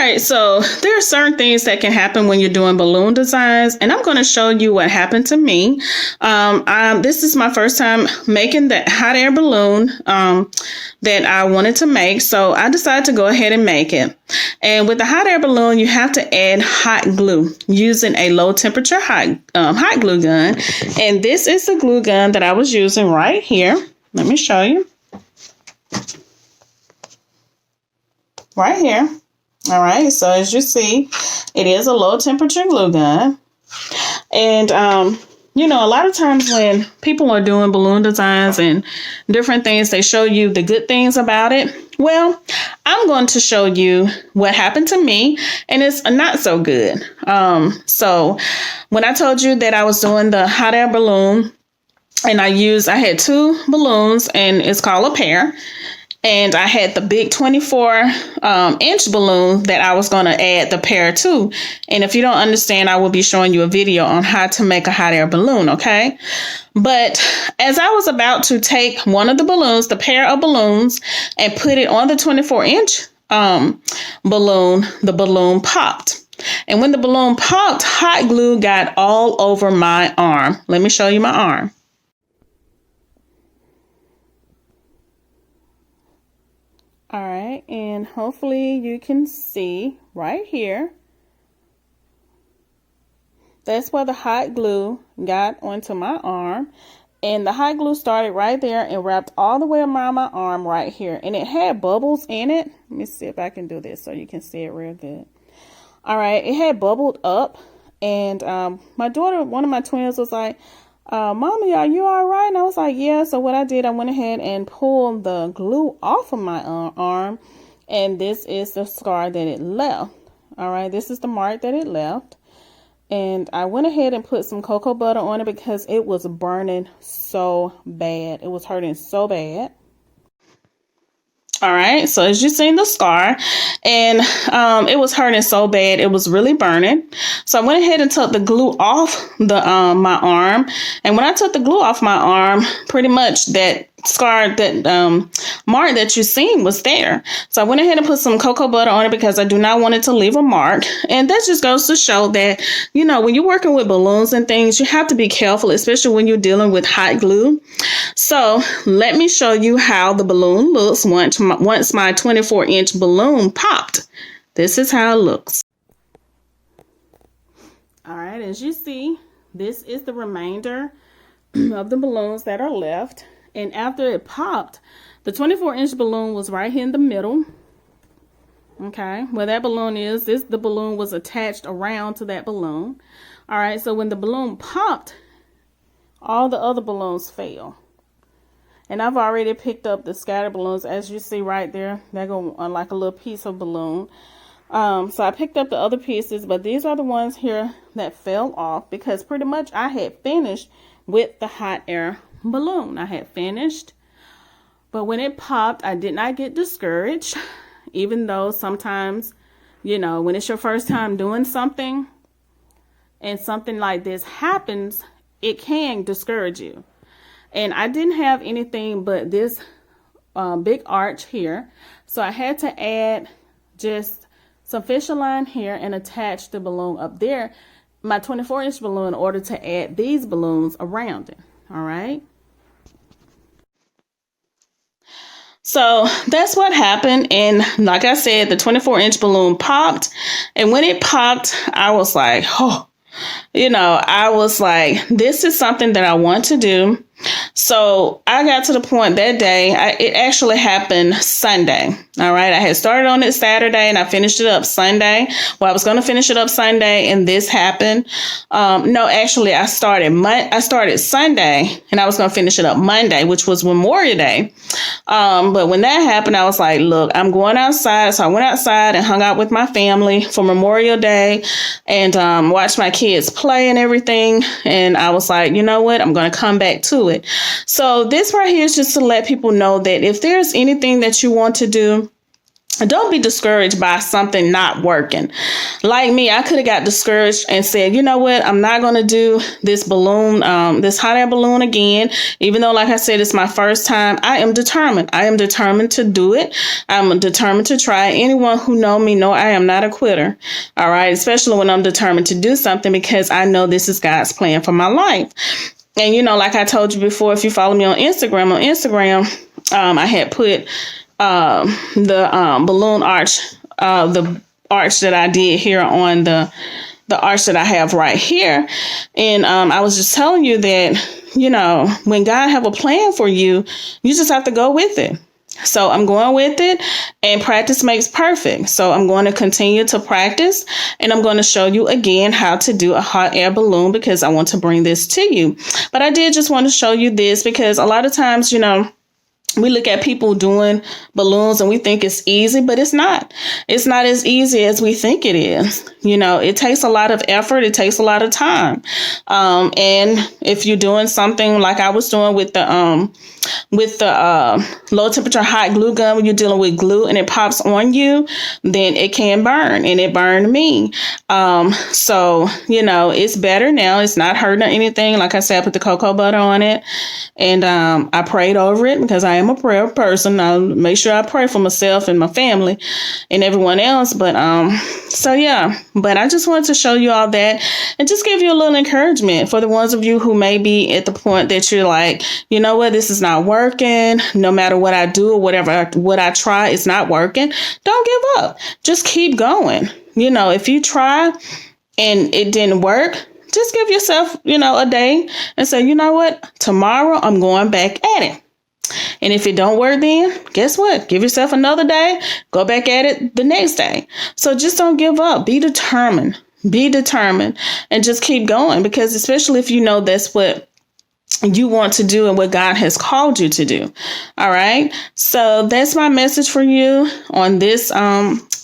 right, so there are certain things that can happen when you're doing balloon designs, and I'm going to show you what happened to me. This is my first time making the hot air balloon that I wanted to make, so I decided to go ahead and make it. And with the hot air balloon, you have to add hot glue using a low temperature hot glue gun. And this is the glue gun that I was using right here. Let me show you. Right here. All right, so as you see, it is a low temperature glue gun. And, you know, a lot of times when people are doing balloon designs and different things, they show you the good things about it. Well, I'm going to show you what happened to me, and it's not so good. So when I told you that I was doing the hot air balloon, and I had 2 balloons, and it's called a pair. And I had the big 24-inch balloon that I was going to add the pair to. And if you don't understand, I will be showing you a video on how to make a hot air balloon, okay? But as I was about to take one of the balloons, the pair of balloons, and put it on the 24-inch balloon, the balloon popped. And when the balloon popped, hot glue got all over my arm. Let me show you my arm. All right, and hopefully you can see right here. That's where the hot glue got onto my arm. And the hot glue started right there and wrapped all the way around my arm right here. And it had bubbles in it. Let me see if I can do this so you can see it real good. All right, it had bubbled up. And my daughter, one of my twins, was like, Mommy, are you all right? And I was like, yeah. So what I did, I went ahead and pulled the glue off of my arm. And this is the scar that it left. All right, this is the mark that it left. And I went ahead and put some cocoa butter on it because it was burning so bad. It was hurting so bad. All right, so as you've seen the scar, and it was hurting so bad, it was really burning. So I went ahead and took the glue off the my arm, and when I took the glue off my arm, pretty much that scar, that mark that you seen was there. So I went ahead and put some cocoa butter on it because I do not want it to leave a mark. And that just goes to show that, you know, when you're working with balloons and things, you have to be careful, especially when you're dealing with hot glue. So let me show you how the balloon looks once my 24-inch balloon popped. This is how it looks. All right, as you see, this is the remainder of the balloons that are left. And after it popped, the 24-inch balloon was right here in the middle. Okay, where that balloon is, the balloon was attached around to that balloon. All right, so when the balloon popped, all the other balloons fell. And I've already picked up the scatter balloons, as you see right there. They go on like a little piece of balloon. So I picked up the other pieces, but these are the ones here that fell off because pretty much I had finished with the hot air balloon. I had finished, but when it popped, I did not get discouraged, even though sometimes, you know, when it's your first time doing something and something like this happens, it can discourage you. And I didn't have anything but this big arch here, so I had to add just some fishing line here and attach the balloon up there, my 24-inch balloon, in order to add these balloons around it. All right. So that's what happened. And like I said, the 24-inch balloon popped. And when it popped, I was like, oh, you know, I was like, this is something that I want to do. So I got to the point that day, it actually happened Sunday. All right. I had started on it Saturday and I finished it up Sunday. Well, I was going to finish it up Sunday and this happened. No, actually I started Sunday and I was going to finish it up Monday, which was Memorial Day. But when that happened, I was like, look, I'm going outside. So I went outside and hung out with my family for Memorial Day and watched my kids play and everything. And I was like, you know what? I'm going to come back to it. So this right here is just to let people know that if there's anything that you want to do, don't be discouraged by something not working. Like me, I could have got discouraged and said, you know what, I'm not going to do this balloon, this hot air balloon again. Even though, like I said, it's my first time, I am determined. I am determined to do it. I'm determined to try. Anyone who know me know I am not a quitter. All right. Especially when I'm determined to do something, because I know this is God's plan for my life. And, you know, like I told you before, if you follow me on Instagram, I had put the balloon arch, the arch that I did here on the arch that I have right here. And I was just telling you that, you know, when God have a plan for you, you just have to go with it. So I'm going with it, and practice makes perfect. So I'm going to continue to practice, and I'm going to show you again how to do a hot air balloon, because I want to bring this to you. But I did just want to show you this because a lot of times, you know, we look at people doing balloons and we think it's easy, but it's not. It's not as easy as we think it is. You know, it takes a lot of effort. It takes a lot of time. And if you're doing something like I was doing with the low temperature hot glue gun, when you're dealing with glue and it pops on you, then it can burn, and it burned me. So, you know, it's better now. It's not hurting or anything. Like I said, I put the cocoa butter on it, and I prayed over it because I am a prayer person. I'll make sure I pray for myself and my family and everyone else. But so yeah, but I just wanted to show you all that and just give you a little encouragement for the ones of you who may be at the point that you're like, you know what, this is not working. No matter what I do or what I try, it's not working. Don't give up. Just keep going. You know, if you try and it didn't work, just give yourself, you know, a day and say, you know what, tomorrow I'm going back at it. And if it don't work, then guess what? Give yourself another day. Go back at it the next day. So just don't give up. Be determined. Be determined and just keep going, because especially if you know that's what you want to do and what God has called you to do. All right. So that's my message for you on this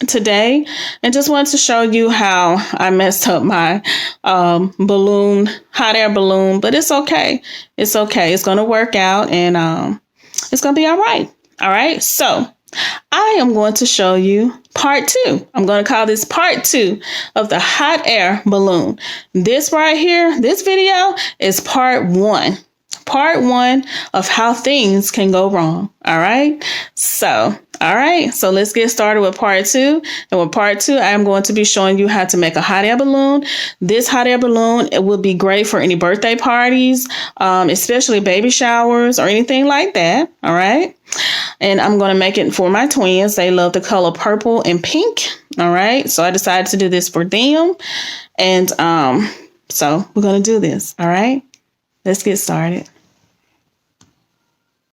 today. And just wanted to show you how I messed up my balloon, hot air balloon, but it's okay. It's okay. It's going to work out, and it's going to be all right. All right. So I am going to show you part 2. I'm going to call this part 2 of the hot air balloon. This right here, this video is part 1. Part 1 of how things can go wrong. All right. So let's get started with part 2. And with part 2, I am going to be showing you how to make a hot air balloon. This hot air balloon, it will be great for any birthday parties, especially baby showers or anything like that. All right. And I'm going to make it for my twins. They love the color purple and pink. All right. So I decided to do this for them. And so we're going to do this. All right. Let's get started.